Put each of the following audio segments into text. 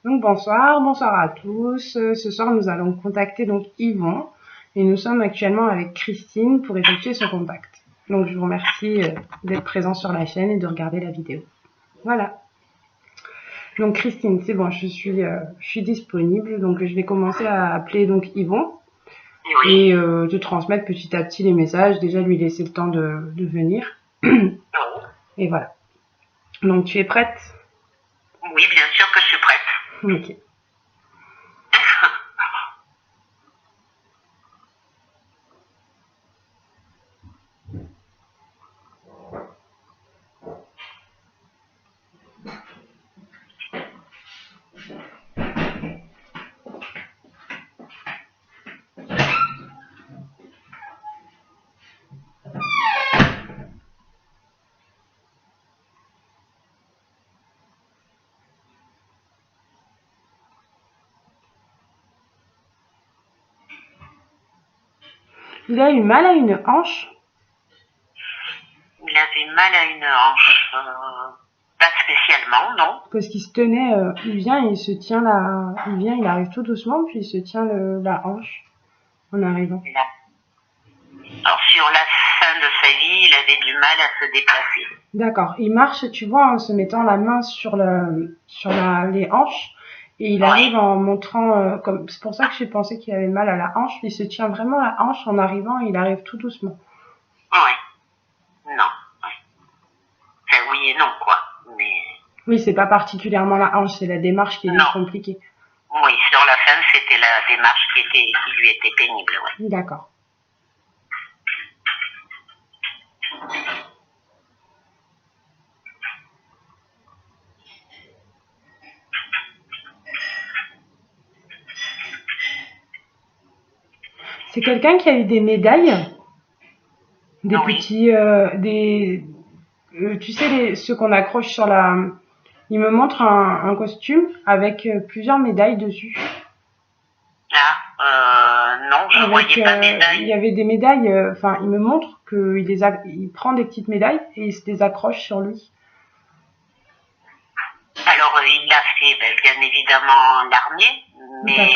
Donc bonsoir, bonsoir à tous. Ce soir, nous allons contacter donc Yvon et nous sommes actuellement avec Christine pour effectuer ce contact. Donc je vous remercie d'être présent sur la chaîne et de regarder la vidéo. Voilà. Donc Christine, c'est bon, je suis disponible. Donc je vais commencer à appeler donc Yvon et de transmettre petit à petit les messages. Déjà lui laisser le temps de venir. Et voilà. Donc tu es prête? Oui, bien sûr que je suis prête. Ok. Il a eu mal à une hanche? Il avait mal à une hanche. Pas spécialement, non. Parce qu'il se tenait, il vient et il se tient il arrive tout doucement, puis il se tient la hanche en arrivant. Là. Alors sur la fin de sa vie, il avait du mal à se déplacer. D'accord. Il marche, tu vois, en se mettant la main sur les hanches, et il arrive en montrant, comme c'est pour ça que j'ai pensé qu'il avait mal à la hanche. Il se tient vraiment la hanche en arrivant, et il arrive tout doucement. Oui. Non. Enfin, oui et non, quoi. Mais... Oui, c'est pas particulièrement la hanche, c'est la démarche qui est compliquée. Oui, sur la fin, c'était la démarche qui lui était pénible, ouais. D'accord. C'est quelqu'un qui a eu des médailles, des petits, tu sais, ceux qu'on accroche sur la... Il me montre un costume avec plusieurs médailles dessus. Non, je voyais pas de médailles. Il y avait des médailles, il me montre qu'il prend des petites médailles et il se les accroche sur lui. Alors, il a fait, bien évidemment, l'armée, mais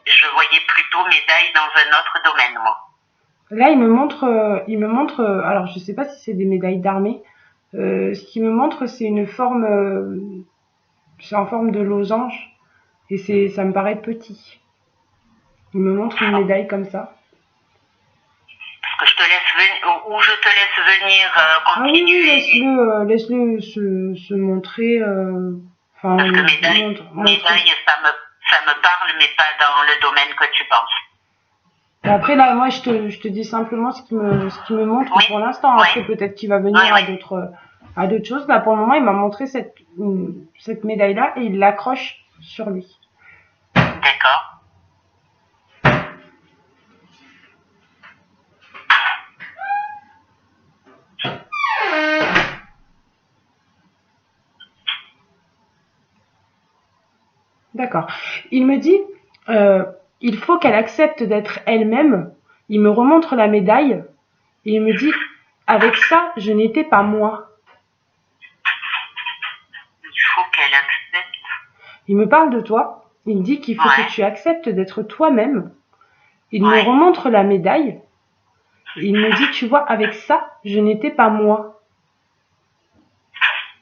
je voyais plutôt médailles dans un autre domaine, moi. Là, il me montre, alors je sais pas si c'est des médailles d'armée. Ce qu'il me montre, c'est une forme, c'est en forme de losange et ça me paraît petit. Il me montre une médaille comme ça. Je te laisse venir continuer. Ah oui, laisse-le se montrer. Parce que médaille, ça me parle, mais pas dans le domaine que tu penses. Après là, moi, je te dis simplement ce qu'il me montre pour l'instant. Après, peut-être qu'il va venir à d'autres choses. Là, pour le moment, il m'a montré cette médaille-là et il l'accroche sur lui. D'accord. D'accord. Il me dit, il faut qu'elle accepte d'être elle-même. Il me remontre la médaille et il me dit, avec ça, je n'étais pas moi. Il faut qu'elle accepte. Il me parle de toi. Il dit qu'il faut que tu acceptes d'être toi-même. Il me remontre la médaille. Et il me dit, tu vois, avec ça, je n'étais pas moi.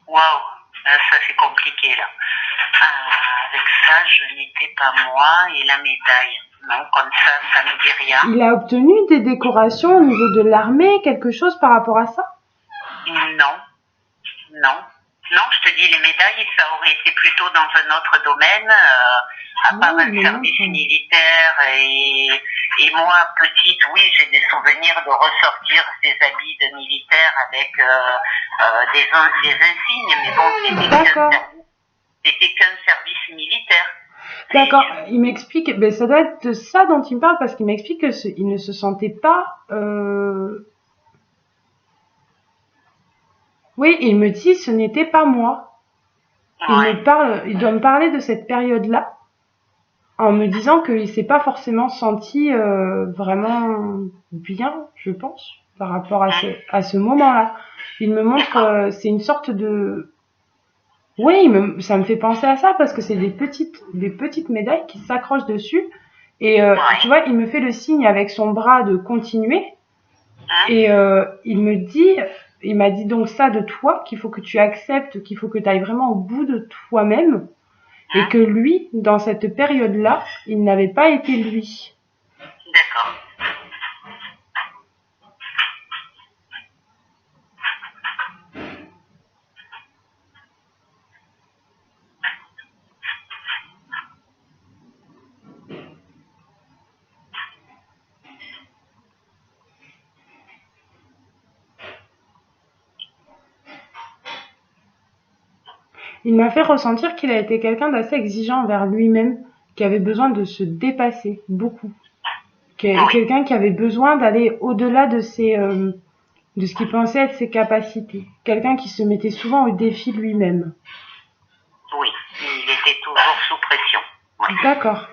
Waouh, ça c'est compliqué là. Avec ça, je n'étais pas moi et la médaille. Non, comme ça ne dit rien. Il a obtenu des décorations au niveau de l'armée, quelque chose par rapport à ça? Non, je te dis, les médailles, ça aurait été plutôt dans un autre domaine, à part un service militaire. Et moi, petite, oui, j'ai des souvenirs de ressortir ces habits de militaire avec des insignes, mais bon, c'était qu'un service militaire. D'accord, il m'explique, ça doit être de ça dont il me parle, parce qu'il m'explique qu'il ne se sentait pas... Oui, il me dit, ce n'était pas moi. Il doit me parler de cette période-là, en me disant qu'il s'est pas forcément senti vraiment bien, je pense, par rapport à ce moment-là. Il me montre, c'est une sorte de... Oui, ça me fait penser à ça parce que c'est des petites médailles qui s'accrochent dessus. Et tu Ouais. vois, il me fait le signe avec son bras de continuer. Hein? Et il m'a dit donc ça de toi, qu'il faut que tu acceptes, qu'il faut que tu ailles vraiment au bout de toi-même. Et Hein? que lui, dans cette période-là, il n'avait pas été lui. D'accord. Il m'a fait ressentir qu'il a été quelqu'un d'assez exigeant envers lui-même, qui avait besoin de se dépasser beaucoup. Oui. Quelqu'un qui avait besoin d'aller au-delà de ce qu'il pensait être ses capacités. Quelqu'un qui se mettait souvent au défi lui-même. Oui. Il était toujours sous pression. Oui. D'accord.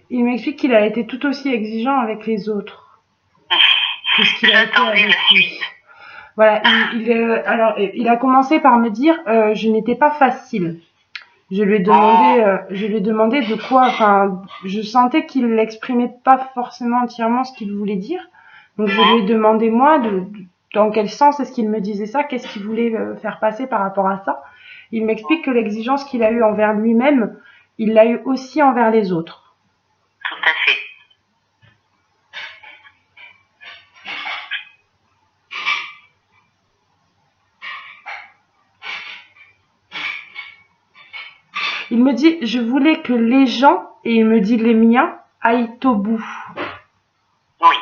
Il m'explique qu'il a été tout aussi exigeant avec les autres que ce qu'il a été avec lui. Voilà, il a commencé par me dire je n'étais pas facile. Je lui ai demandé de quoi, enfin, je sentais qu'il n'exprimait pas forcément entièrement ce qu'il voulait dire. Donc je lui ai demandé moi dans quel sens est-ce qu'il me disait ça, qu'est-ce qu'il voulait faire passer par rapport à ça. Il m'explique que l'exigence qu'il a eue envers lui-même, il l'a eue aussi envers les autres. Tout à fait. Il me dit, je voulais que les gens, et il me dit les miens, aillent au bout. Oui.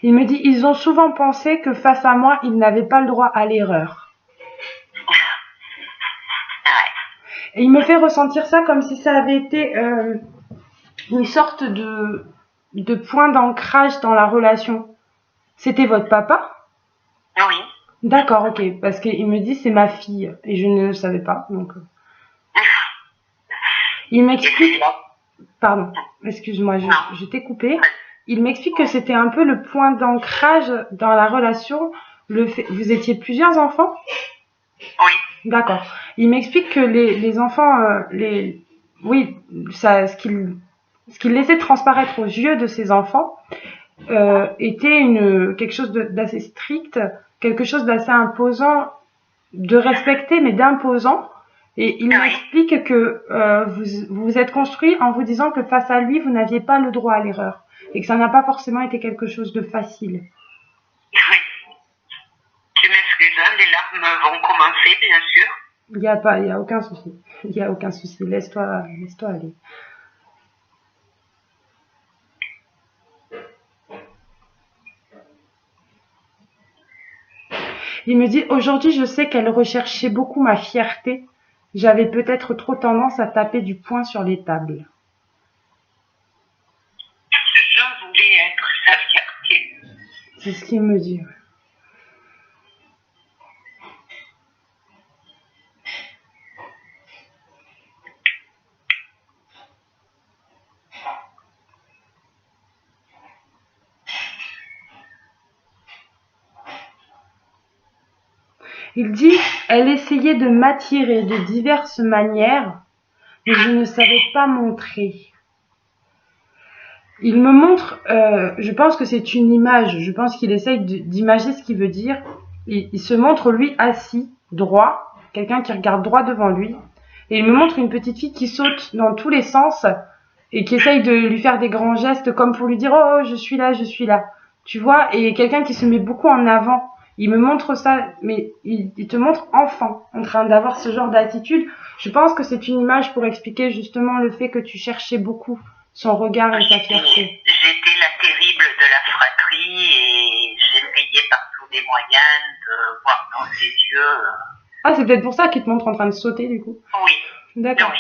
Il me dit, ils ont souvent pensé que face à moi, ils n'avaient pas le droit à l'erreur. Ouais. Et il me fait ressentir ça comme si ça avait été une sorte de point d'ancrage dans la relation. C'était votre papa ? Oui. D'accord, ok, parce qu'il me dit c'est ma fille, et je ne le savais pas, donc... Il m'explique... Pardon, excuse-moi, je t'ai coupé. Il m'explique que c'était un peu le point d'ancrage dans la relation. Vous étiez plusieurs enfants ? Oui. D'accord. Il m'explique que les enfants, oui, ça, ce qu'il laissait transparaître aux yeux de ses enfants était quelque chose d'assez strict, quelque chose d'assez imposant, de respecter mais d'imposant. Et il m'explique que vous vous êtes construit en vous disant que face à lui, vous n'aviez pas le droit à l'erreur et que ça n'a pas forcément été quelque chose de facile. Oui. Tu m'excuses, hein, les larmes vont commencer, bien sûr. Il y a aucun souci. Il y a aucun souci. Laisse-toi aller. Il me dit, aujourd'hui, je sais qu'elle recherchait beaucoup ma fierté. J'avais peut-être trop tendance à taper du poing sur les tables. Je voulais être sa fierté. C'est ce qu'il me dit. Il dit, elle essayait de m'attirer de diverses manières, mais je ne savais pas montrer. Il me montre, je pense que c'est une image, je pense qu'il essaye d'imager ce qu'il veut dire. Il se montre lui assis, droit, quelqu'un qui regarde droit devant lui, et il me montre une petite fille qui saute dans tous les sens et qui essaye de lui faire des grands gestes comme pour lui dire oh je suis là, tu vois, et quelqu'un qui se met beaucoup en avant. Il me montre ça, mais il te montre enfant, en train d'avoir ce genre d'attitude. Je pense que c'est une image pour expliquer justement le fait que tu cherchais beaucoup son regard et sa fierté. J'étais la terrible de la fratrie et j'essayais par tous les moyens voir dans ses yeux. Ah, c'est peut-être pour ça qu'il te montre en train de sauter, du coup. Oui. D'accord. Oui.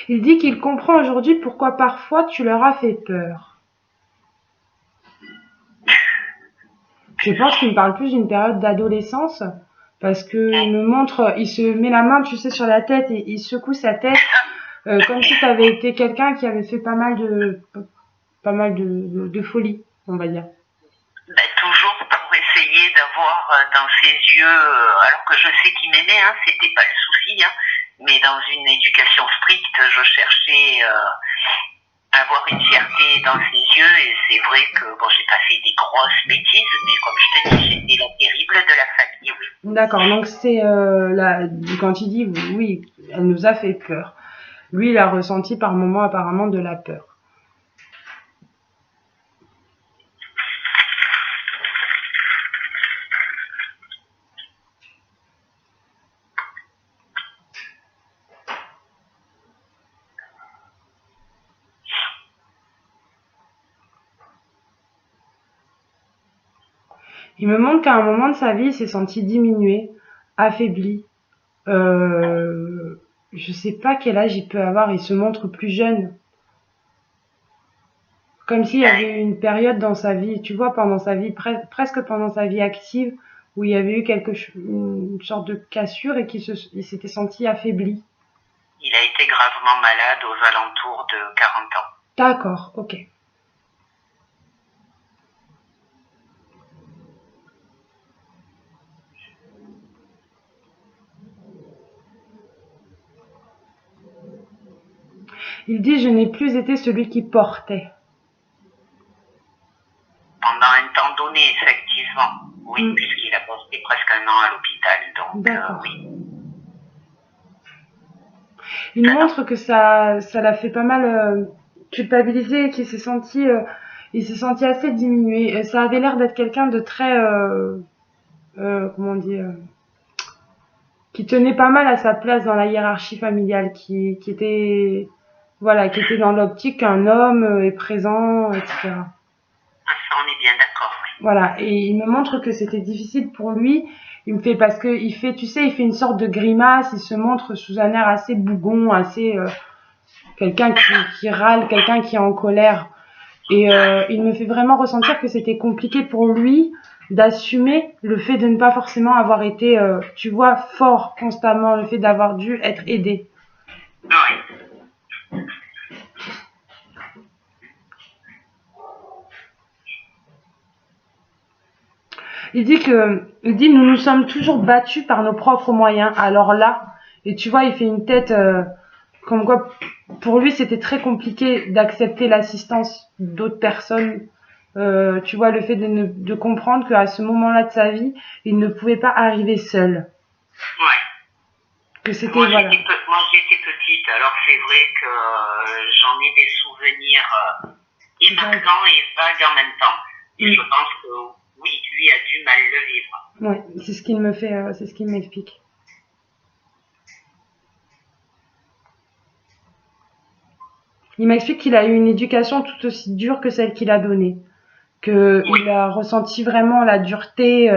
Il dit qu'il comprend aujourd'hui pourquoi parfois tu leur as fait peur. Je pense qu'il me parle plus d'une période d'adolescence, parce que il me montre, il se met la main, tu sais, sur la tête et il secoue sa tête, comme si tu avais été quelqu'un qui avait fait pas mal de folie, on va dire. Ben, toujours pour essayer d'avoir dans ses yeux, alors que je sais qu'il m'aimait, hein, c'était pas le souci, hein, mais dans une éducation stricte, je cherchais à avoir une fierté dans ses yeux, et c'est vrai que bon, j'ai pas fait des grosses bêtises, mais comme je te dis, j'étais la terrible de la famille, oui. D'accord, donc c'est quand il dit oui, elle nous a fait peur. Lui, il a ressenti par moments apparemment de la peur. Il me montre qu'à un moment de sa vie, il s'est senti diminué, affaibli. Je sais pas quel âge il peut avoir, il se montre plus jeune. Comme s'il y avait eu une période dans sa vie, tu vois, pendant sa vie, presque pendant sa vie active, où il y avait eu une sorte de cassure et il s'était senti affaibli. Il a été gravement malade aux alentours de 40 ans. D'accord, ok. Il dit, je n'ai plus été celui qui portait. Pendant un temps donné, effectivement. Oui, puisqu'il a passé presque un an à l'hôpital, donc oui. Il montre que ça l'a fait pas mal culpabiliser, qu'il s'est senti, il s'est senti assez diminué. Ça avait l'air d'être quelqu'un de très, comment dire, qui tenait pas mal à sa place dans la hiérarchie familiale, qui était, voilà, qui était dans l'optique qu'un homme est présent, etc. Ah, ça, on est bien d'accord, oui. Voilà, et il me montre que c'était difficile pour lui. Il me fait parce que il fait, tu sais, il fait une sorte de grimace. Il se montre sous un air assez bougon, assez quelqu'un qui râle, quelqu'un qui est en colère. Et il me fait vraiment ressentir que c'était compliqué pour lui d'assumer le fait de ne pas forcément avoir été, tu vois, fort constamment, le fait d'avoir dû être aidé. Oui. Il dit nous nous sommes toujours battus par nos propres moyens. Alors là, et tu vois, il fait une tête comme quoi pour lui c'était très compliqué d'accepter l'assistance d'autres personnes. Tu vois, le fait de comprendre qu'à ce moment-là de sa vie, il ne pouvait pas arriver seul. Ouais. Que c'était, moi, voilà. Moi, j'étais petite, alors c'est vrai que j'en ai des souvenirs émarquants et vagues en même temps. Et je pense que oui, lui a dû mal le vivre. Oui, c'est ce qu'il me fait, c'est ce qu'il m'explique. Il m'explique qu'il a eu une éducation tout aussi dure que celle qu'il a donnée. Il a ressenti vraiment la dureté,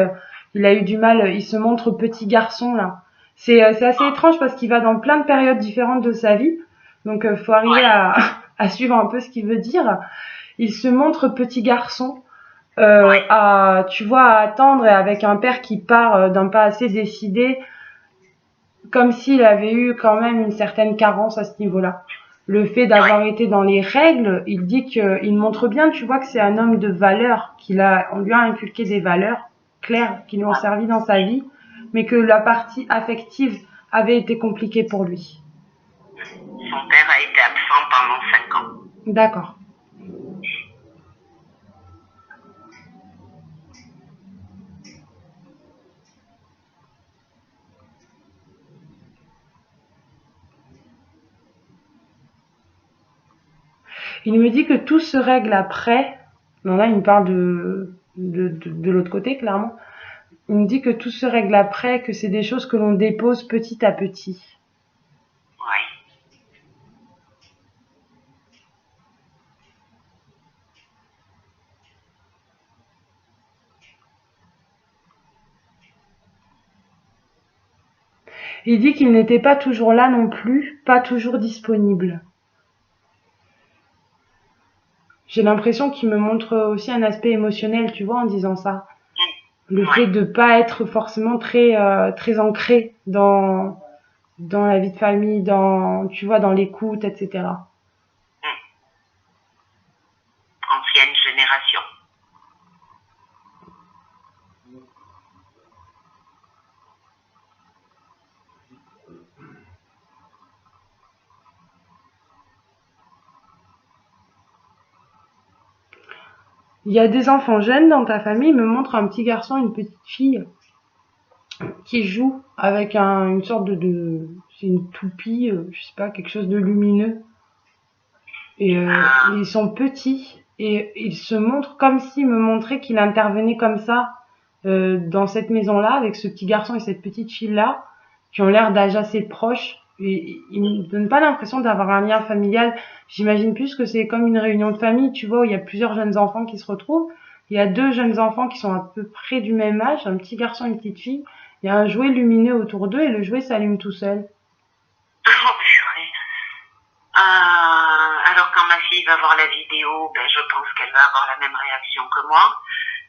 il a eu du mal, il se montre petit garçon là. C'est assez étrange parce qu'il va dans plein de périodes différentes de sa vie. Donc faut arriver à suivre un peu ce qu'il veut dire. Il se montre petit garçon, tu vois, à attendre et avec un père qui part d'un pas assez décidé, comme s'il avait eu quand même une certaine carence à ce niveau-là. Le fait d'avoir été dans les règles, il dit qu'il montre bien, tu vois, que c'est un homme de valeur, on lui a inculqué des valeurs claires qui lui ont servi dans sa vie, mais que la partie affective avait été compliquée pour lui. Son père a été absent pendant 5 ans. D'accord. Il me dit que tout se règle après. Non, là, il me parle de l'autre côté, clairement. Il me dit que tout se règle après, que c'est des choses que l'on dépose petit à petit. Oui. Il dit qu'il n'était pas toujours là non plus, pas toujours disponible. J'ai l'impression qu'il me montre aussi un aspect émotionnel, tu vois, en disant ça. Le fait de pas être forcément très ancré dans la vie de famille, tu vois, dans l'écoute, etc. Ancienne génération. Il y a des enfants jeunes dans ta famille, il me montre un petit garçon, une petite fille qui joue avec une sorte c'est une toupie, je sais pas, quelque chose de lumineux. Et ils sont petits et ils se montrent comme s'il me montrait qu'il intervenait comme ça dans cette maison-là avec ce petit garçon et cette petite fille-là qui ont l'air d'âge assez proche. Et ils me donnent pas l'impression d'avoir un lien familial. J'imagine plus que c'est comme une réunion de famille, tu vois, où il y a plusieurs jeunes enfants qui se retrouvent. Il y a 2 jeunes enfants qui sont à peu près du même âge, un petit garçon et une petite fille. Il y a un jouet lumineux autour d'eux et le jouet s'allume tout seul. Oh purée. Alors quand ma fille va voir la vidéo, je pense qu'elle va avoir la même réaction que moi.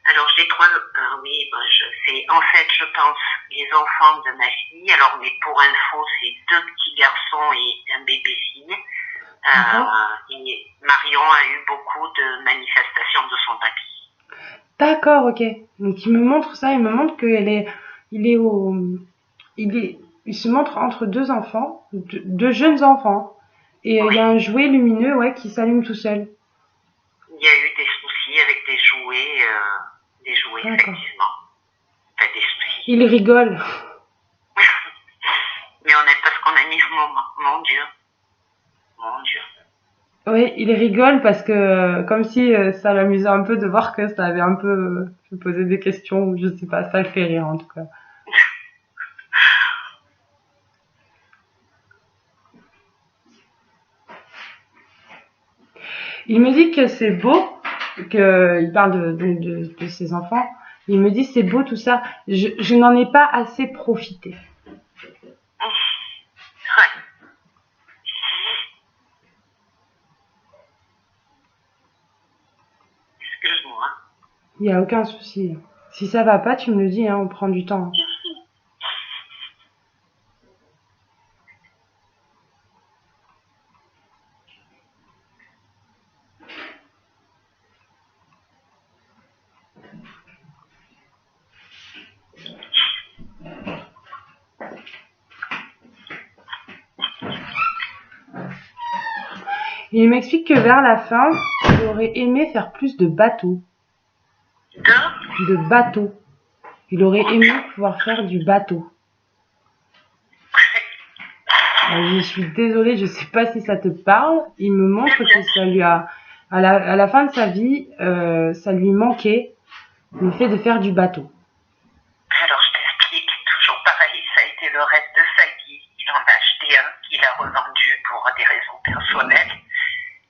Alors j'ai c'est en fait je pense les enfants de ma fille. Alors mais pour info c'est 2 petits garçons et un bébé fille. Et Marion a eu beaucoup de manifestations de son papy. D'accord, ok. Donc il me montre ça, il me montre il se montre entre 2 enfants, 2 jeunes enfants, et il y a un jouet lumineux, ouais, qui s'allume tout seul. Il y a eu des soucis avec des jouets effectivement. Enfin, des soucis. Il rigole. Mais on est parce qu'on a mis ce moment. Mon Dieu. Oui, il rigole parce que comme si ça l'amusait un peu de voir que ça avait un peu posé des questions, ou je sais pas, ça le fait rire en tout cas. Il me dit que c'est beau, il parle de ses enfants, il me dit c'est beau tout ça, je n'en ai pas assez profité. Excuse-moi. Il n'y a aucun souci. Si ça va pas, tu me le dis, hein, on prend du temps. Il m'explique que vers la fin, il aurait aimé faire plus de bateaux. De bateaux. Il aurait aimé pouvoir faire du bateau. Je suis désolée, je sais pas si ça te parle. Il me montre que ça lui a, à la fin de sa vie, ça lui manquait le fait de faire du bateau. Alors je t'explique, toujours pareil, ça a été le reste de sa vie. Il en a acheté un qu'il a revendu pour des raisons personnelles.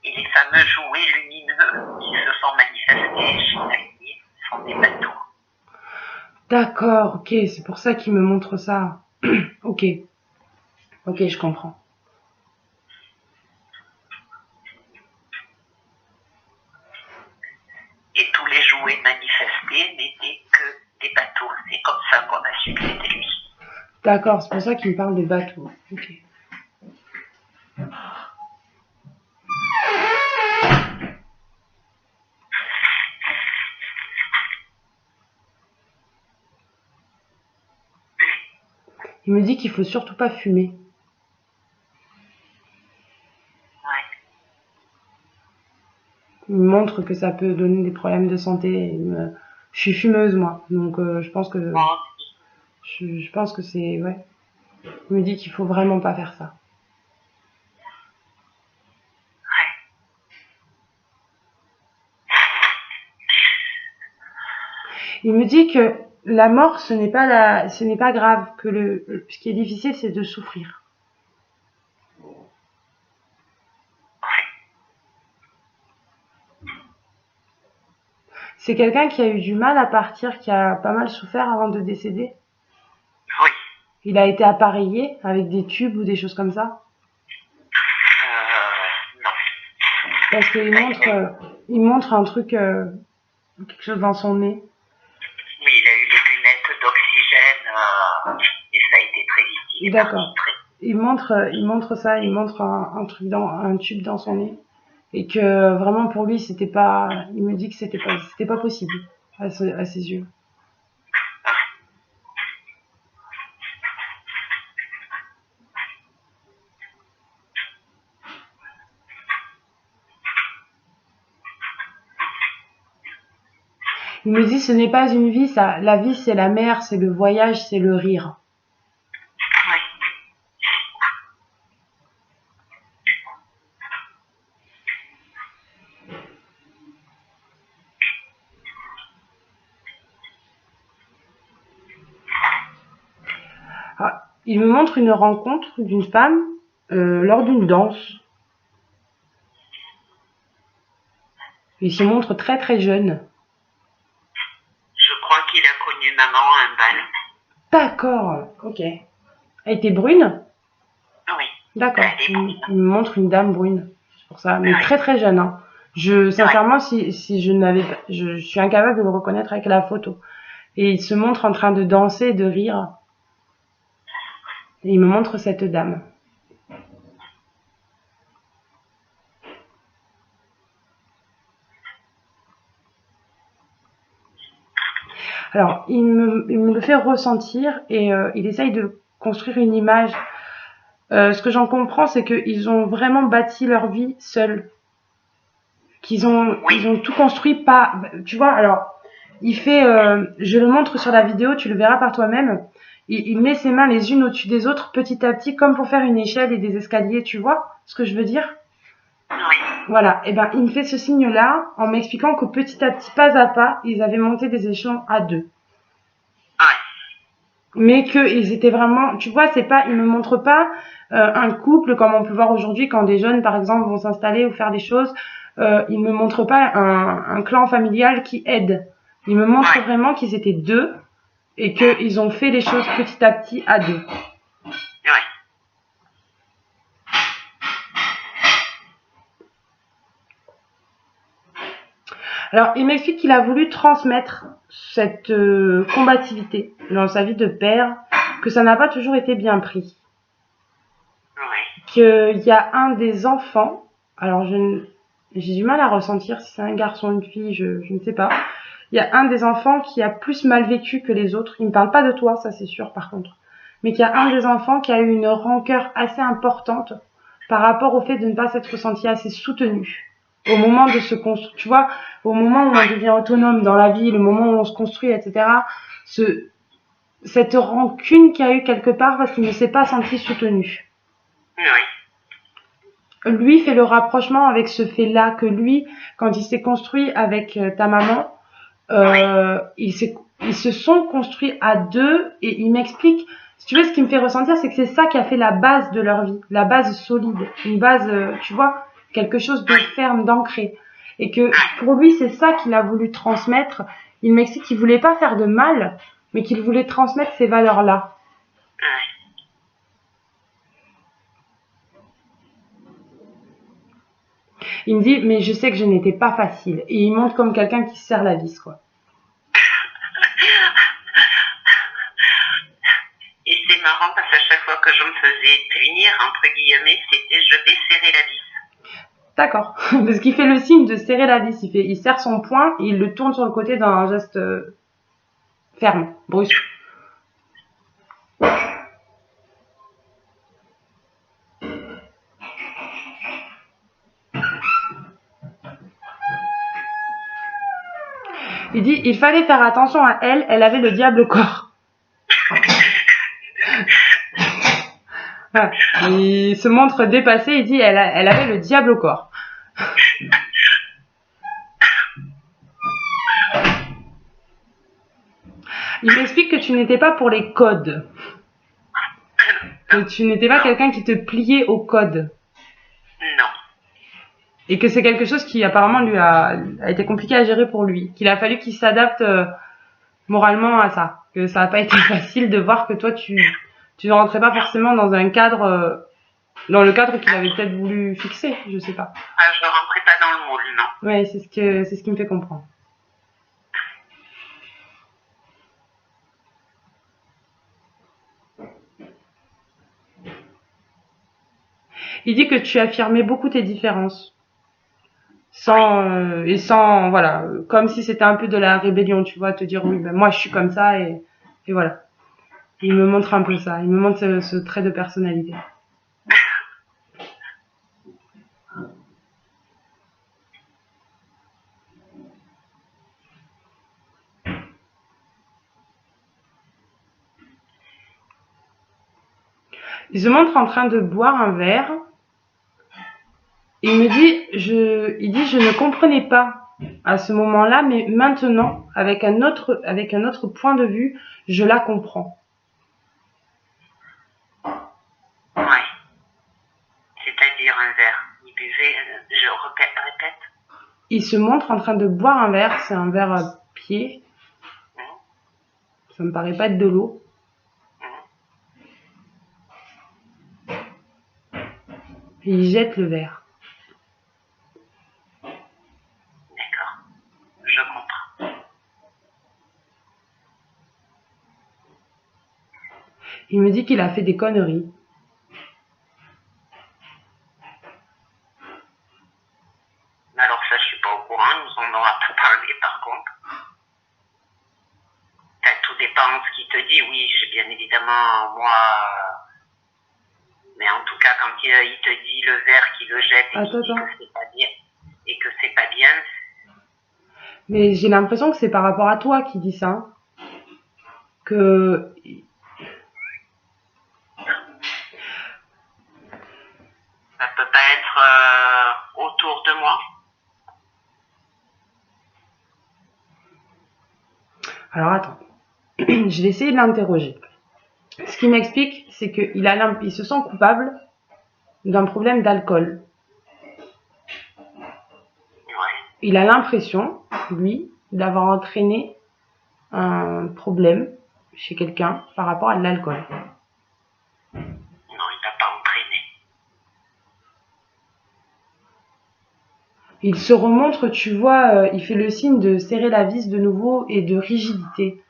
Et les fameux jouets lumineux qui se sont manifestés chez la vie sont des bateaux. D'accord, ok, c'est pour ça qu'il me montre ça. Ok, je comprends. Et tous les jouets manifestés n'étaient que des bateaux. C'est comme ça qu'on a su que c'était lui. D'accord, c'est pour ça qu'il me parle de bateau. Ok. Il me dit qu'il faut surtout pas fumer. Ouais. Il me montre que ça peut donner des problèmes de santé. Je suis fumeuse moi, donc je pense que je pense que c'est ouais. Il me dit qu'il faut vraiment pas faire ça. Ouais. Il me dit que la mort ce n'est pas grave, que ce qui est difficile c'est de souffrir. C'est quelqu'un qui a eu du mal à partir, qui a pas mal souffert avant de décéder. Oui. Il a été appareillé avec des tubes ou des choses comme ça? Non. Parce qu'il montre un truc, quelque chose dans son nez. Oui, il a eu les lunettes d'oxygène et ça a été très vite. D'accord. Il montre ça, il montre un truc un tube dans son nez. Et que vraiment pour lui, c'était pas, il me dit que c'était pas possible à ses yeux. Il me dit ce n'est pas une vie, ça, la vie c'est la mer, c'est le voyage, c'est le rire. Oui. Ah, il me montre une rencontre d'une femme lors d'une danse. Il se montre très très jeune. Je crois qu'il a connu maman à un bal. D'accord, ok. Elle était brune? Oui. D'accord. Il me montre une dame brune. C'est pour ça, mais Oui. très très jeune. Hein. Sincèrement, si je n'avais pas, je suis incapable de le reconnaître avec la photo. Et il se montre en train de danser et de rire. Et il me montre cette dame. Alors, il me le fait ressentir et il essaye de construire une image. Ce que j'en comprends, c'est qu'ils ont vraiment bâti leur vie seuls. Ils ont tout construit pas, tu vois, alors, il fait, je le montre sur la vidéo, tu le verras par toi-même. Il met ses mains les unes au-dessus des autres petit à petit, comme pour faire une échelle et des escaliers, tu vois ce que je veux dire? Oui. Voilà, et ben il me fait ce signe-là en m'expliquant que petit à petit, pas à pas, ils avaient monté des échelons à deux. Ouais. Mais qu'ils étaient vraiment, tu vois, c'est pas, ils me montrent pas un couple comme on peut voir aujourd'hui quand des jeunes, par exemple, vont s'installer ou faire des choses. Ils me montrent pas un clan familial qui aide. Ils me montrent vraiment qu'ils étaient deux et qu'ils ont fait les choses petit à petit à deux. Ouais. Alors, il m'explique qu'il a voulu transmettre cette combativité dans sa vie de père, que ça n'a pas toujours été bien pris. Ouais. Qu'il y a un des enfants, alors j'ai du mal à ressentir si c'est un garçon ou une fille, je ne sais pas. Il y a un des enfants qui a plus mal vécu que les autres. Il me parle pas de toi, ça c'est sûr par contre. Mais qu'il y a un des enfants qui a eu une rancœur assez importante par rapport au fait de ne pas s'être senti assez soutenu. Au moment de se construire, tu vois, au moment où on devient autonome dans la vie, le moment où on se construit, etc. Cette rancune qu'il y a eu quelque part parce qu'il ne s'est pas senti soutenu. Oui. Lui fait le rapprochement avec ce fait-là que lui, quand il s'est construit avec ta maman, ils se sont construits à deux et il m'explique, si tu veux, ce qui me fait ressentir, c'est que c'est ça qui a fait la base de leur vie, la base solide, une base, tu vois, quelque chose de ferme, d'ancré. Et que pour lui, c'est ça qu'il a voulu transmettre. Il m'explique qu'il voulait pas faire de mal, mais qu'il voulait transmettre ces valeurs-là. Il me dit, mais je sais que je n'étais pas facile. Et il montre comme quelqu'un qui se serre la vis, quoi. Et c'est marrant parce qu'à chaque fois que je me faisais punir, entre guillemets, c'était je vais serrer la vis. D'accord. Parce qu'il fait le signe de serrer la vis. Il serre son poing et il le tourne sur le côté d'un geste ferme, brusque. Il dit, il fallait faire attention à elle, elle avait le diable au corps. Voilà. Il se montre dépassé, il dit, elle avait le diable au corps. Il m'explique que tu n'étais pas pour les codes. Que tu n'étais pas quelqu'un qui te pliait aux codes. Non. Et que c'est quelque chose qui apparemment lui a été compliqué à gérer pour lui. Qu'il a fallu qu'il s'adapte moralement à ça. Que ça n'a pas été facile de voir que toi tu Tu ne rentrais pas forcément dans un cadre, dans le cadre qu'il avait peut-être voulu fixer, je sais pas. Ah, je rentrais pas dans le moule, non. Ouais, c'est ce qui me fait comprendre. Il dit que tu affirmais beaucoup tes différences. Sans, voilà, comme si c'était un peu de la rébellion, tu vois, te dire oui, ben moi je suis comme ça et voilà. Il me montre un peu ça, il me montre ce trait de personnalité. Il se montre en train de boire un verre. Il me dit, je ne comprenais pas à ce moment-là, mais maintenant, avec un autre point de vue, je la comprends. Ouais. C'est-à-dire un verre. Il buvait, je répète. Il se montre en train de boire un verre, c'est un verre à pied. Ça me paraît pas être de l'eau. Et il jette le verre. D'accord. Je comprends. Il me dit qu'il a fait des conneries. Alors ça, je suis pas au courant, nous en aura pas parlé par contre. Tout dépend de ce qu'il te dit, oui, j'ai bien évidemment, moi... Mais en tout cas, quand il te dit le verre qui le jette et qu'il dit que c'est pas bien, et que c'est pas bien... Mais j'ai l'impression que c'est par rapport à toi qu'il dit ça. Que... Ça peut pas être autour de moi. Alors attends, je vais essayer de l'interroger. Ce qu'il m'explique, c'est qu'il se sent coupable d'un problème d'alcool. Ouais. Il a l'impression, lui, d'avoir entraîné un problème chez quelqu'un par rapport à l'alcool. Non, il n'a pas entraîné. Il se remontre, tu vois, il fait le signe de serrer la vis de nouveau et de rigidité.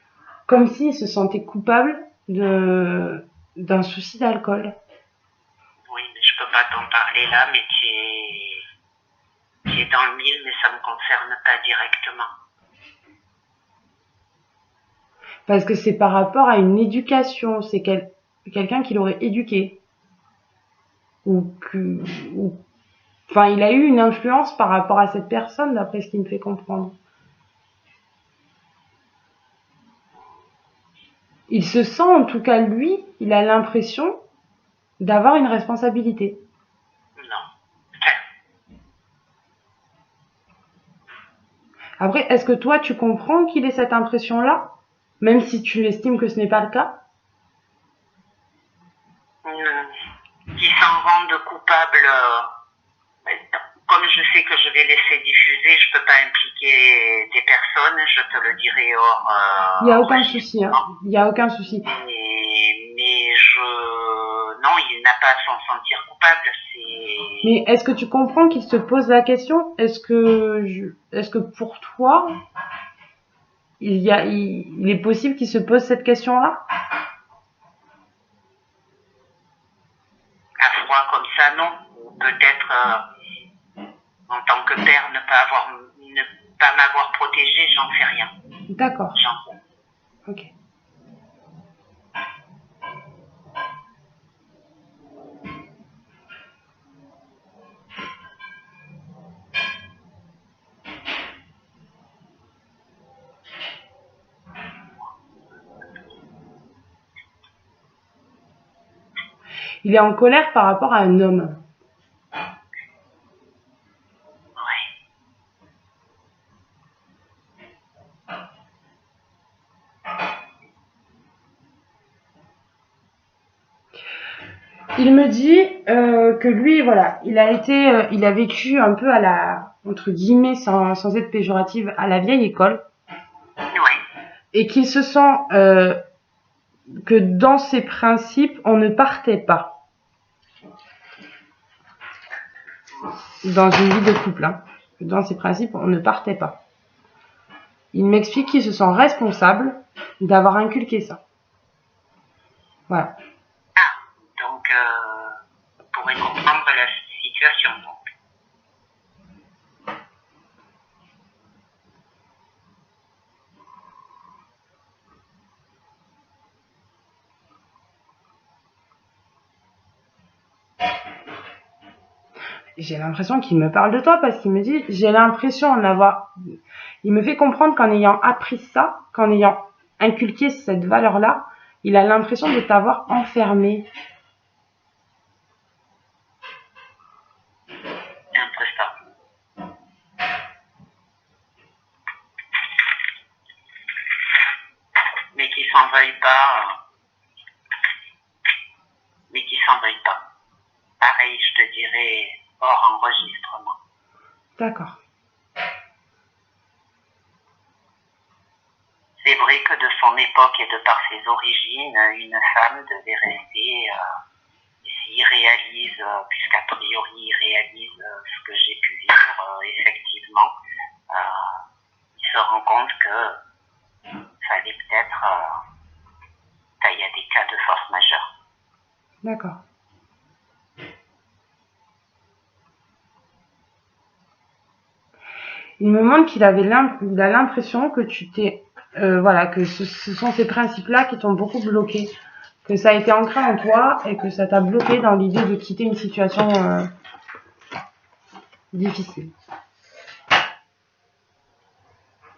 Comme s'il se sentait coupable d'un souci d'alcool. Oui, mais je peux pas t'en parler là, mais tu es dans le mille, mais ça me concerne pas directement. Parce que c'est par rapport à une éducation, c'est quelqu'un qui l'aurait éduqué. Enfin, il a eu une influence par rapport à cette personne, d'après ce qu'il me fait comprendre. Il se sent, en tout cas, lui, il a l'impression d'avoir une responsabilité. Non. Après, est-ce que toi, tu comprends qu'il ait cette impression-là, même si tu estimes que ce n'est pas le cas? Qui s'en rendent coupables, comme je sais que je vais laisser diffuser, je peux pas impliquer des personnes, je te le dirai hors... Il n'y a aucun souci, hein. Il n'y a aucun souci. Mais non, il n'a pas à s'en sentir coupable. Mais est-ce que tu comprends qu'il se pose la question? Est-ce que pour toi, il est possible qu'il se pose cette question-là? À froid comme ça, non. Peut-être en tant que père ne pas m'avoir protégé, j'en sais rien. D'accord. Ok. Il est en colère par rapport à un homme. Il me dit que lui, voilà, il a vécu un peu à la, entre guillemets, sans être péjorative, à la vieille école. Ouais. Et qu'il se sent que dans ses principes, on ne partait pas. Dans une vie de couple, hein. Dans ses principes, on ne partait pas. Il m'explique qu'il se sent responsable d'avoir inculqué ça. Voilà. Ah, donc, vous pourrez comprendre la situation, donc. J'ai l'impression qu'il me parle de toi parce qu'il me dit, j'ai l'impression en avoir... Il me fait comprendre qu'en ayant appris ça, qu'en ayant inculqué cette valeur-là, il a l'impression de t'avoir enfermé. C'est un peu ça. Mais qui s'en veuille pas. Mais qui s'en veuille pas. Pareil, je te dirais, hors enregistrement. D'accord. C'est vrai que de son époque et de par ses origines, une femme devait rester, s'il réalise, puisqu'a priori il réalise ce que j'ai pu vivre, effectivement, il se rend compte que fallait peut-être, il y a des cas de force majeure. D'accord. Il me montre qu'il a l'impression que tu t'es, voilà, que ce sont ces principes-là qui t'ont beaucoup bloqué, que ça a été ancré en toi et que ça t'a bloqué dans l'idée de quitter une situation difficile.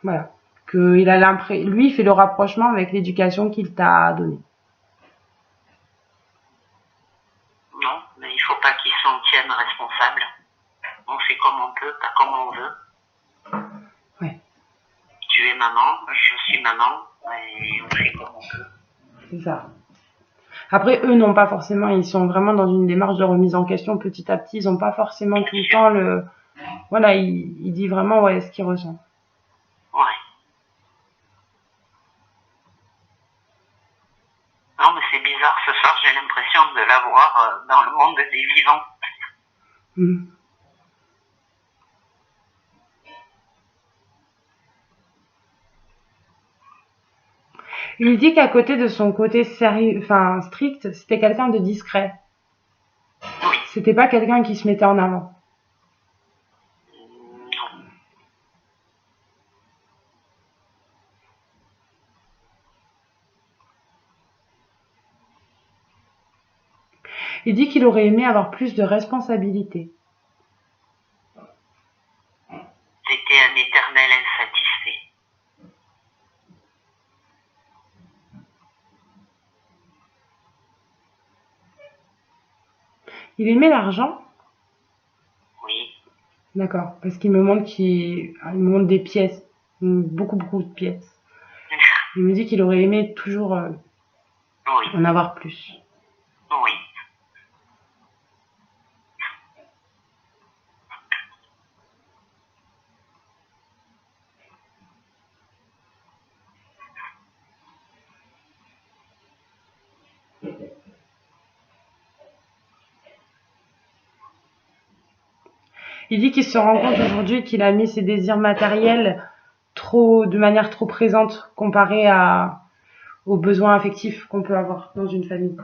Voilà. Que il a l'impression, lui, il fait le rapprochement avec l'éducation qu'il t'a donnée. Non, mais il faut pas qu'il s'en tienne responsable. On fait comme on peut, pas comme on veut. Ouais. Tu es maman, je suis maman, et on fait comme on peut. C'est ça. Après, eux n'ont pas forcément, ils sont vraiment dans une démarche de remise en question petit à petit. Ils n'ont pas forcément tout le temps le, voilà, il dit vraiment ouais ce qu'il ressent. Ouais. Non, mais c'est bizarre, ce soir j'ai l'impression de l'avoir dans le monde des vivants. Mmh. Il dit qu'à côté de son côté sérieux, enfin strict, c'était quelqu'un de discret. Oui. C'était pas quelqu'un qui se mettait en avant. Non. Il dit qu'il aurait aimé avoir plus de responsabilités. C'était un éternel insatisfait. Il aimait l'argent. Oui. D'accord, parce qu'il me montre il me montre des pièces, beaucoup de pièces. Il me dit qu'il aurait aimé toujours Oui. en avoir plus. Oui. Il dit qu'il se rend compte aujourd'hui qu'il a mis ses désirs matériels de manière trop présente comparé aux besoins affectifs qu'on peut avoir dans une famille.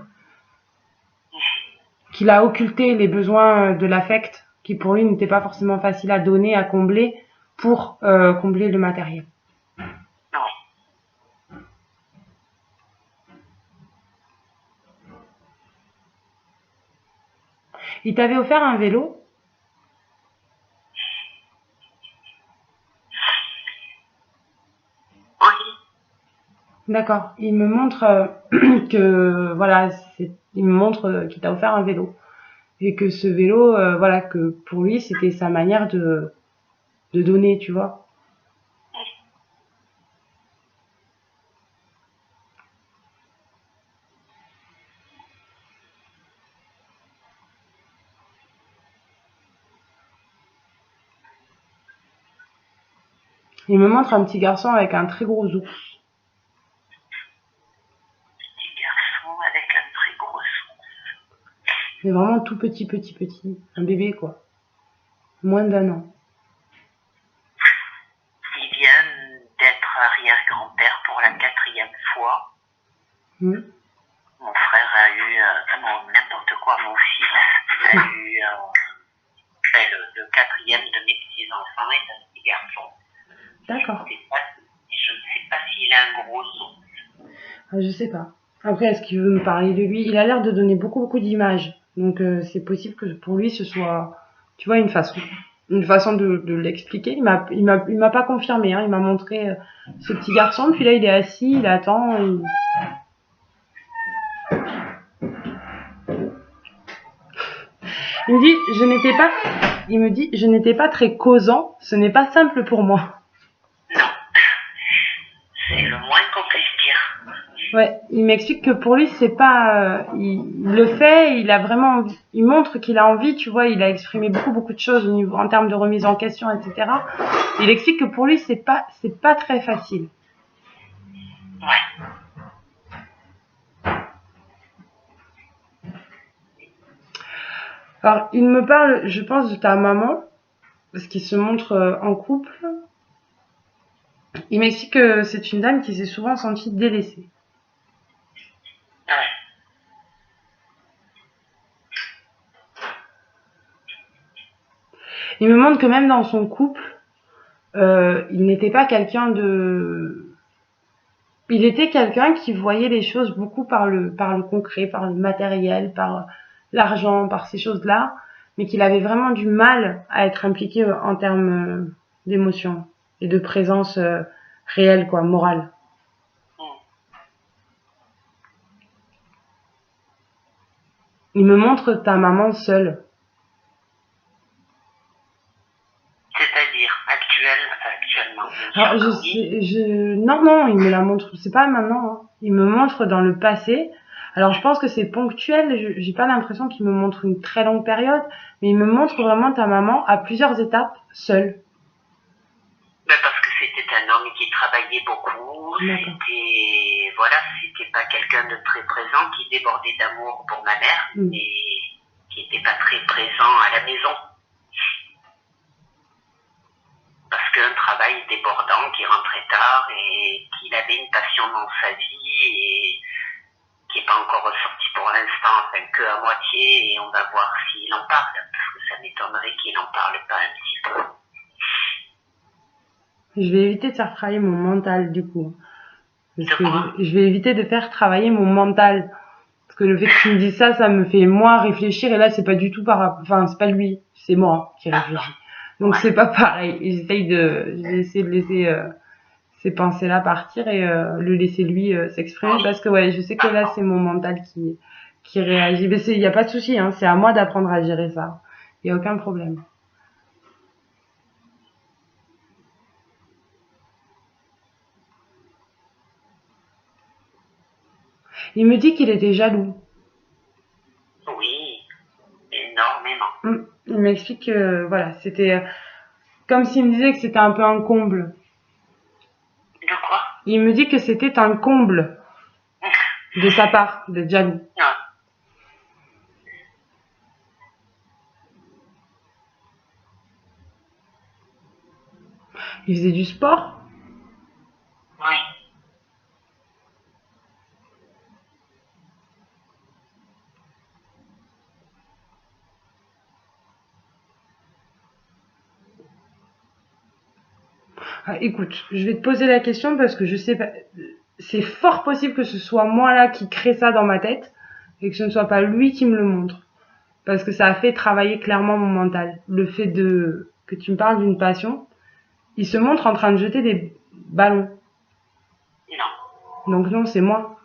Qu'il a occulté les besoins de l'affect, qui pour lui n'étaient pas forcément faciles à donner, à combler, pour combler le matériel. Oui. Il t'avait offert un vélo? Oui. D'accord. Il me montre que voilà, il me montre qu'il t'a offert un vélo et que ce vélo, voilà, que pour lui c'était sa manière de donner, tu vois. Il me montre un petit garçon avec un très gros ours. Petit Mais vraiment tout petit. Un bébé, quoi. Moins d'1 an. Il vient d'être arrière-grand-père pour la 4e fois. Mon frère a eu, n'importe quoi, mon fils a eu le 4e de mes petits-enfants est un petit garçon. D'accord. Je ne sais pas s'il a un gros son. Ah, je sais pas. Après, est-ce qu'il veut me parler de lui? Il a l'air de donner beaucoup d'images. Donc, c'est possible que pour lui, ce soit, tu vois, une façon de l'expliquer. Il m'a pas confirmé, hein. Il m'a montré ce petit garçon, puis là, il est assis, il attend. Il me dit, je n'étais pas très causant, ce n'est pas simple pour moi. Non. C'est le moins qu'on puisse dire. Ouais, il m'explique que pour lui, c'est pas, il le fait, il a vraiment envie, il montre qu'il a envie, tu vois, il a exprimé beaucoup de choses au niveau, en termes de remise en question, etc. Il explique que pour lui, c'est pas très facile. Ouais. Alors, il me parle, je pense, de ta maman, parce qu'il se montre en couple. Il m'explique que c'est une dame qui s'est souvent sentie délaissée. Ouais. Il me montre que même dans son couple, il n'était pas quelqu'un de... Il était quelqu'un qui voyait les choses beaucoup par le concret, par le matériel, par l'argent, par ces choses-là, mais qu'il avait vraiment du mal à être impliqué en termes d'émotion et de présence réelle, quoi, morale. Il me montre ta maman seule. C'est-à-dire actuellement. Alors, non, il me la montre, c'est pas maintenant, hein. Il me montre dans le passé. Alors, je pense que c'est ponctuel, j'ai pas l'impression qu'il me montre une très longue période, mais il me montre vraiment ta maman à plusieurs étapes, seule. Ben parce que c'était un homme qui travaillait beaucoup, c'était pas quelqu'un de très présent, qui débordait d'amour pour ma mère, mais qui était pas très présent à la maison. Parce qu'un travail débordant, qui rentrait tard et qu'il avait une passion dans sa vie et qui n'est pas encore ressorti pour l'instant, enfin que à moitié, et on va voir s'il en parle, parce que ça m'étonnerait qu'il n'en parle pas un petit peu. Je vais éviter de faire travailler mon mental, du coup. Parce que je vais éviter de faire travailler mon mental. Parce que le fait que tu me dises ça, ça me fait moi réfléchir, et là, c'est pas du tout enfin, c'est pas lui, c'est moi qui réfléchis. Donc, c'est pas pareil. J'ai essayé de laisser ces pensées-là partir et le laisser lui s'exprimer, parce que ouais, je sais que là, c'est mon mental qui réagit. Mais il y a pas de souci, hein, c'est à moi d'apprendre à gérer ça. Il y a aucun problème. Il me dit qu'il était jaloux. Oui, énormément. Il m'explique que, voilà, c'était comme s'il me disait que c'était un peu un comble. De quoi? Il me dit que c'était un comble de sa part, d'être jaloux. Non. Il faisait du sport? Oui. Ah, écoute, je vais te poser la question parce que je sais pas. C'est fort possible que ce soit moi là qui crée ça dans ma tête et que ce ne soit pas lui qui me le montre. Parce que ça a fait travailler clairement mon mental. Le fait que tu me parles d'une passion, il se montre en train de jeter des ballons. Non. Donc non, c'est moi.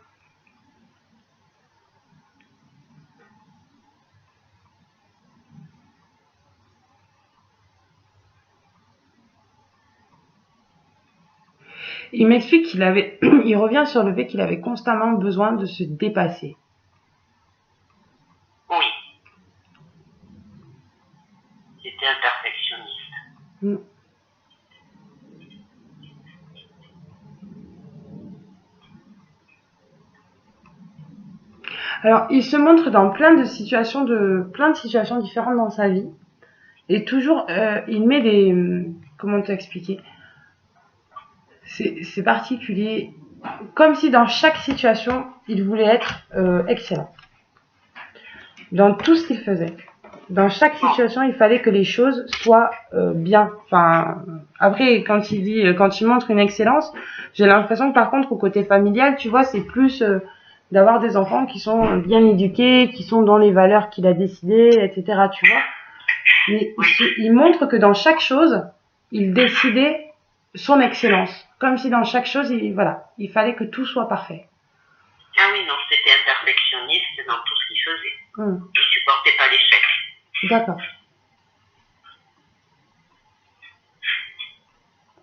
Il m'explique il revient sur le fait qu'il avait constamment besoin de se dépasser. Oui. C'était un perfectionniste. Alors, il se montre dans plein de situations différentes dans sa vie. Et toujours, il met des... Comment t'expliquer? C'est particulier. Comme si dans chaque situation, il voulait être excellent. Dans tout ce qu'il faisait. Dans chaque situation, il fallait que les choses soient bien. Enfin, après, quand il montre une excellence, j'ai l'impression que par contre, au côté familial, tu vois, c'est plus d'avoir des enfants qui sont bien éduqués, qui sont dans les valeurs qu'il a décidées, etc. Tu vois. Mais il montre que dans chaque chose, il décidait son excellence. Comme si dans chaque chose, il fallait que tout soit parfait. Ah oui, non, c'était un perfectionniste dans tout ce qu'il faisait. Il supportait pas l'échec. D'accord.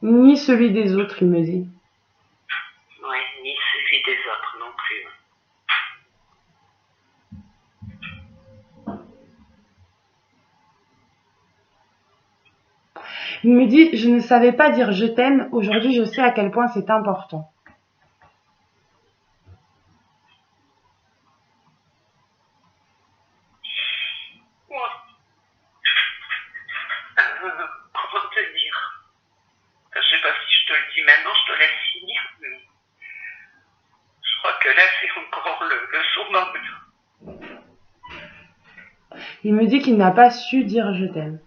Ni celui des autres, il me dit. Oui, ni celui des autres non plus. Il me dit, je ne savais pas dire je t'aime, aujourd'hui je sais à quel point c'est important. Comment te dire? Je sais pas si je te le dis maintenant, je te laisse finir, mais je crois que là c'est encore le summum. Il me dit qu'il n'a pas su dire je t'aime.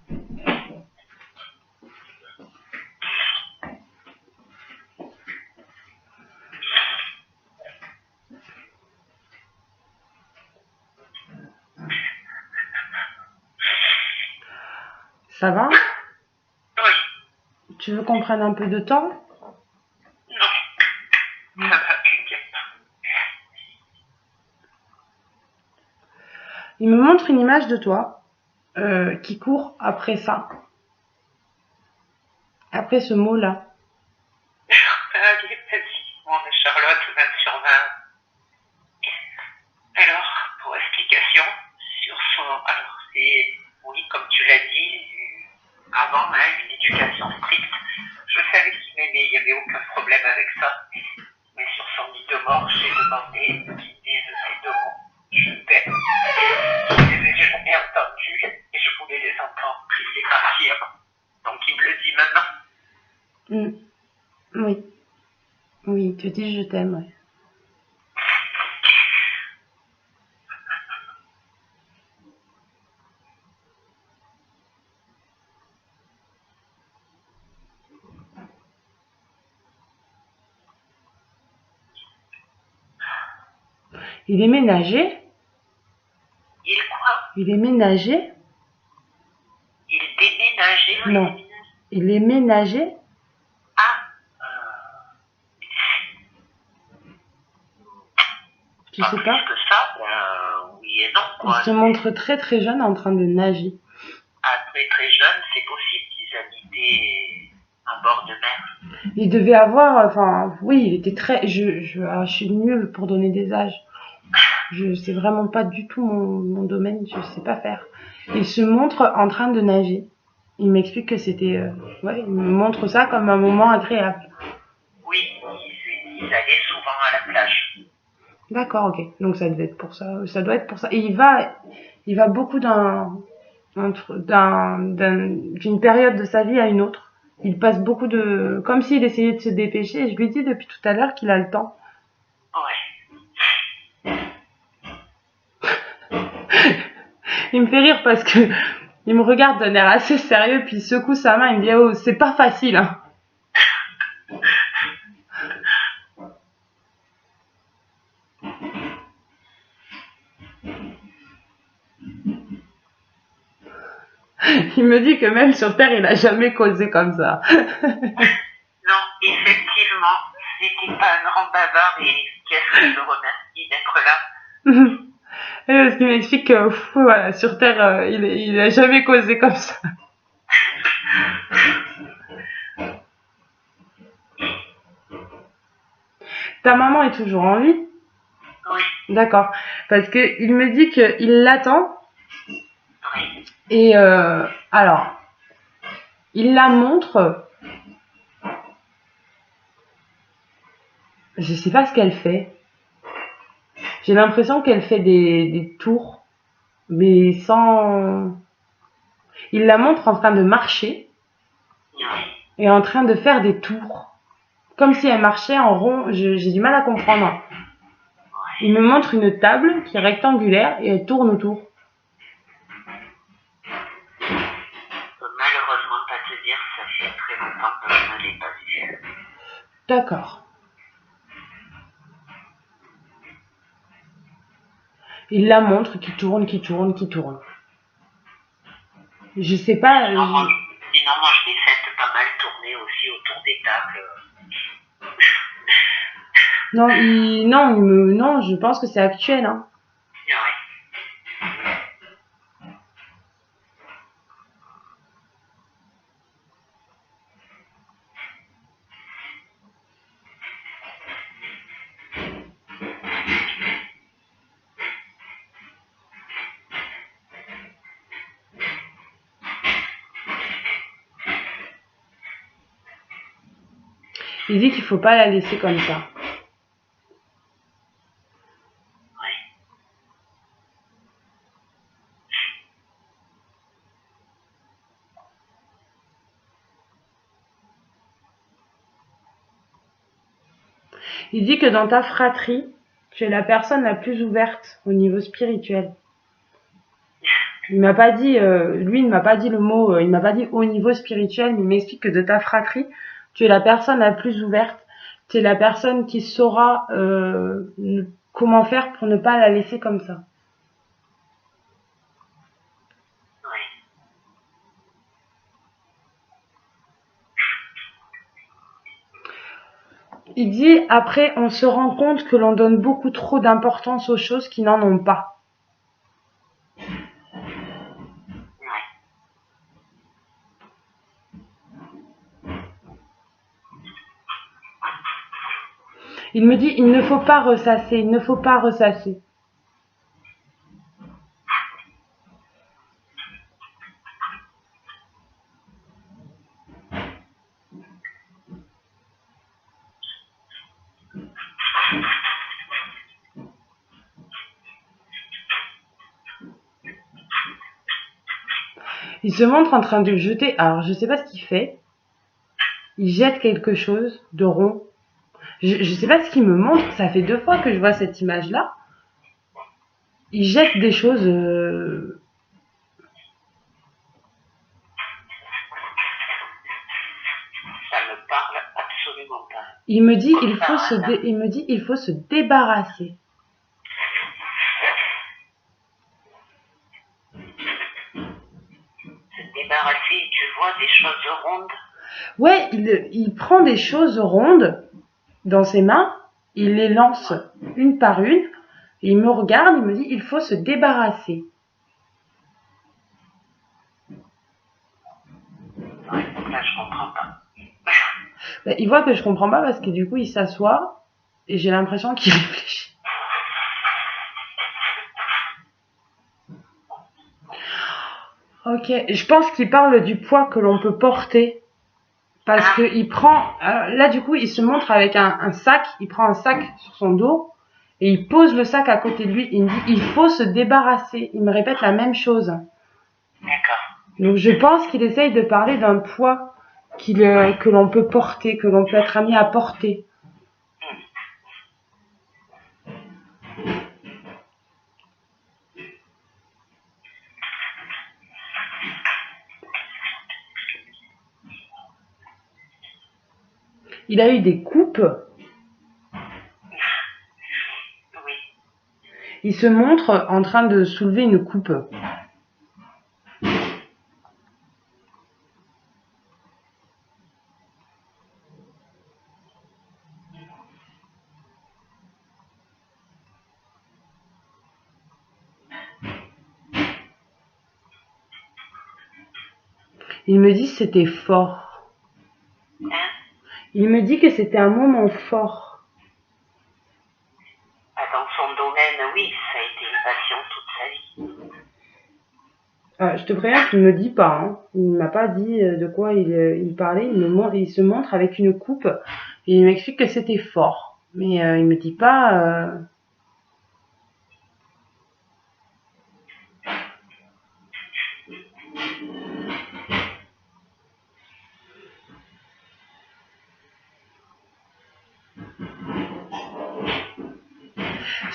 Ça va? Oui. Tu veux qu'on prenne un peu de temps? Non. Ça va, t'inquiète pas. Il me montre une image de toi qui court après ça. Après ce mot-là. Allez, vas-y. Bon, mais Charlotte, 20/20. Alors, pour explication, sur son... Alors, c'est... Oui, comme tu l'as dit, avant même une éducation stricte. Je savais qu'il m'aimait, il n'y avait aucun problème avec ça. Mais sur son lit de mort, j'ai demandé qu'il dise ces deux mots. Je t'aime. Je les ai jamais entendus et je voulais les entendre. Je voulais partir. Donc il me le dit maintenant. Oui. Oui, il te dit je t'aime, ouais. Il est ménager? Il quoi? Il est ménager? Il déménageait? Non. Il est ménager? Ah. Tu sais pas? Plus que ça, oui et non, quoi. Il se montre très très jeune en train de nager. Ah, très très jeune, c'est possible qu'ils habitaient en bord de mer. Il devait avoir, enfin, oui, il était très. Je suis nulle pour donner des âges. C'est vraiment pas du tout mon domaine, je sais pas faire. Il se montre en train de nager. Il m'explique que c'était, ouais, il me montre ça comme un moment agréable. Oui, ils allaient souvent à la plage. D'accord, ok. Donc ça devait être pour ça. Ça doit être pour ça. Et il va beaucoup d'une période de sa vie à une autre. Il passe beaucoup de, comme s'il essayait de se dépêcher. Et je lui dis depuis tout à l'heure qu'il a le temps. Ouais. Il me fait rire parce que il me regarde d'un air assez sérieux puis il secoue sa main. Il me dit oh c'est pas facile. Hein. Il me dit que même sur Terre, il a jamais causé comme ça. Non, effectivement, c'était pas un grand bavard et qu'est-ce que je remercie d'être là. Parce qu'il m'explique que voilà, sur Terre, il a jamais causé comme ça. Ta maman est toujours en vie? Oui. D'accord. Parce que il me dit qu'il l'attend. Oui. Et alors, il la montre. Je sais pas ce qu'elle fait. J'ai l'impression qu'elle fait des tours, mais sans... Il la montre en train de marcher et en train de faire des tours. Comme si elle marchait en rond, j'ai du mal à comprendre. Il me montre une table qui est rectangulaire et elle tourne autour. Malheureusement, pas te dire, ça fait très longtemps que je ne l'ai pas vue. D'accord. Il la montre qui tourne, qui tourne, qui tourne. Je sais pas. Sinon, moi, je l'ai faite pas mal tourner aussi autour des tables. Non, je pense que c'est actuel, hein. Ouais. Il dit qu'il faut pas la laisser comme ça. Il dit que dans ta fratrie, tu es la personne la plus ouverte au niveau spirituel. Il m'a pas dit, lui, il ne m'a pas dit le mot, il m'a pas dit au niveau spirituel, mais il m'explique que de ta fratrie, tu es la personne la plus ouverte. Tu es la personne qui saura comment faire pour ne pas la laisser comme ça. Il dit, après, on se rend compte que l'on donne beaucoup trop d'importance aux choses qui n'en ont pas. Il me dit, il ne faut pas ressasser, il ne faut pas ressasser. Il se montre en train de jeter, alors je sais pas ce qu'il fait. Il jette quelque chose de rond. Je sais pas ce qu'il me montre, ça fait 2 fois que je vois cette image-là. Il jette des choses... Ça me parle absolument pas. Il me dit, il faut se débarrasser. Débarrasser, tu vois des choses rondes. Ouais, il prend des choses rondes dans ses mains, il les lance une par une, et il me regarde, il me dit, il faut se débarrasser. Ouais, donc là, je comprends pas. Il voit que je comprends pas parce que du coup, il s'assoit, et j'ai l'impression qu'il réfléchit. Ok, je pense qu'il parle du poids que l'on peut porter. Parce que il prend, là du coup, il se montre avec un sac, il prend un sac sur son dos et il pose le sac à côté de lui. Il me dit, il faut se débarrasser. Il me répète la même chose. D'accord. Donc je pense qu'il essaye de parler d'un poids que l'on peut porter, que l'on peut être amené à porter. Il a eu des coupes. Oui. Il se montre en train de soulever une coupe. Il me dit que c'était fort. Il me dit que c'était un moment fort. Dans son domaine, oui, ça a été une passion toute sa vie. Je te préviens qu'il ne me dit pas. Hein. Il ne m'a pas dit de quoi il parlait. Il se montre avec une coupe et il m'explique que c'était fort. Mais il me dit pas...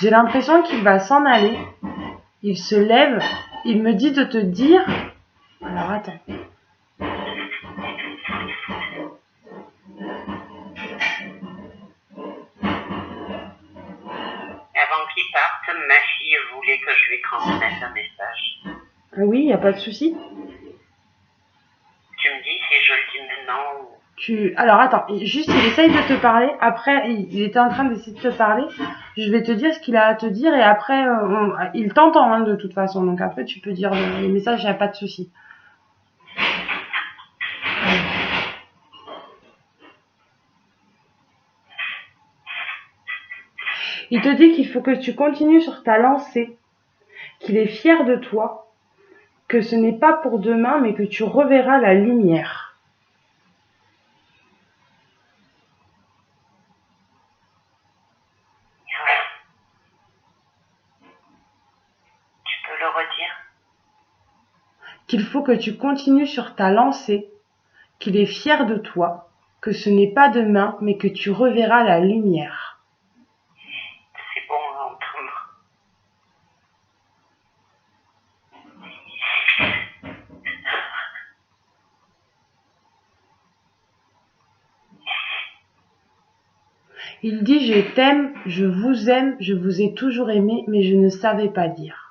J'ai l'impression qu'il va s'en aller. Il se lève. Il me dit de te dire... Alors, attends. Avant qu'il parte, ma fille voulait que je lui transmette un message. Ah oui, il n'y a pas de souci. Tu me dis si je le dis maintenant ou... Alors attends, juste il essaye de te parler, après il était en train d'essayer de te parler, je vais te dire ce qu'il a à te dire et après il t'entend hein, de toute façon, donc après tu peux dire les messages, il n'y a pas de souci. Il te dit qu'il faut que tu continues sur ta lancée, qu'il est fier de toi, que ce n'est pas pour demain mais que tu reverras la lumière. Le redire. Qu'il faut que tu continues sur ta lancée, qu'il est fier de toi, que ce n'est pas demain, mais que tu reverras la lumière. C'est bon à entendre. Il dit « Je t'aime, je vous ai toujours aimé, mais je ne savais pas dire. »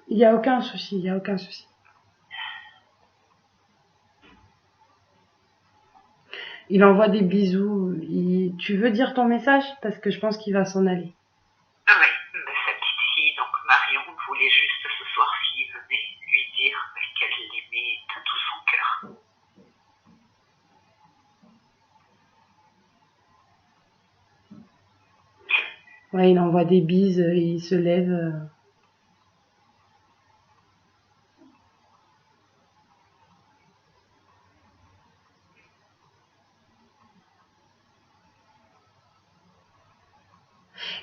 Il n'y a aucun souci, il n'y a aucun souci. Il envoie des bisous. Tu veux dire ton message? Parce que je pense qu'il va s'en aller. Ah oui, sa petite fille, donc Marion, voulait juste ce soir s'il venait lui dire qu'elle l'aimait de tout son cœur. Ouais, il envoie des bises et il se lève.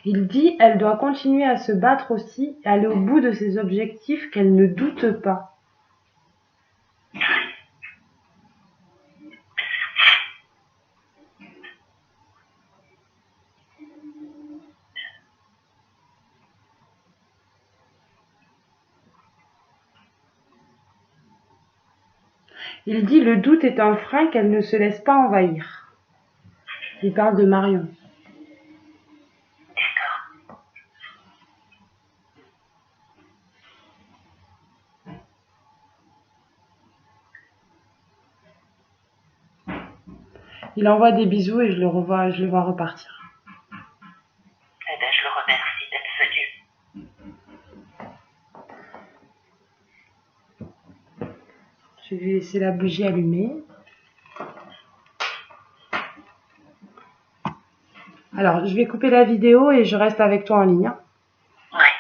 Il dit elle doit continuer à se battre aussi, et aller au bout de ses objectifs, qu'elle ne doute pas. Il dit le doute est un frein, qu'elle ne se laisse pas envahir. Il parle de Marion. Il envoie des bisous et je le vois repartir. Eh bien, je le remercie d'être venu. Je vais laisser la bougie allumée. Alors, je vais couper la vidéo et je reste avec toi en ligne. Ouais.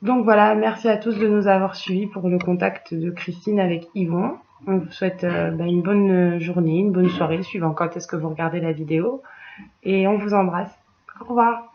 Donc voilà, merci à tous de nous avoir suivis pour le contact de Christine avec Yvon. On vous souhaite une bonne journée, une bonne soirée, suivant quand est-ce que vous regardez la vidéo. Et on vous embrasse. Au revoir.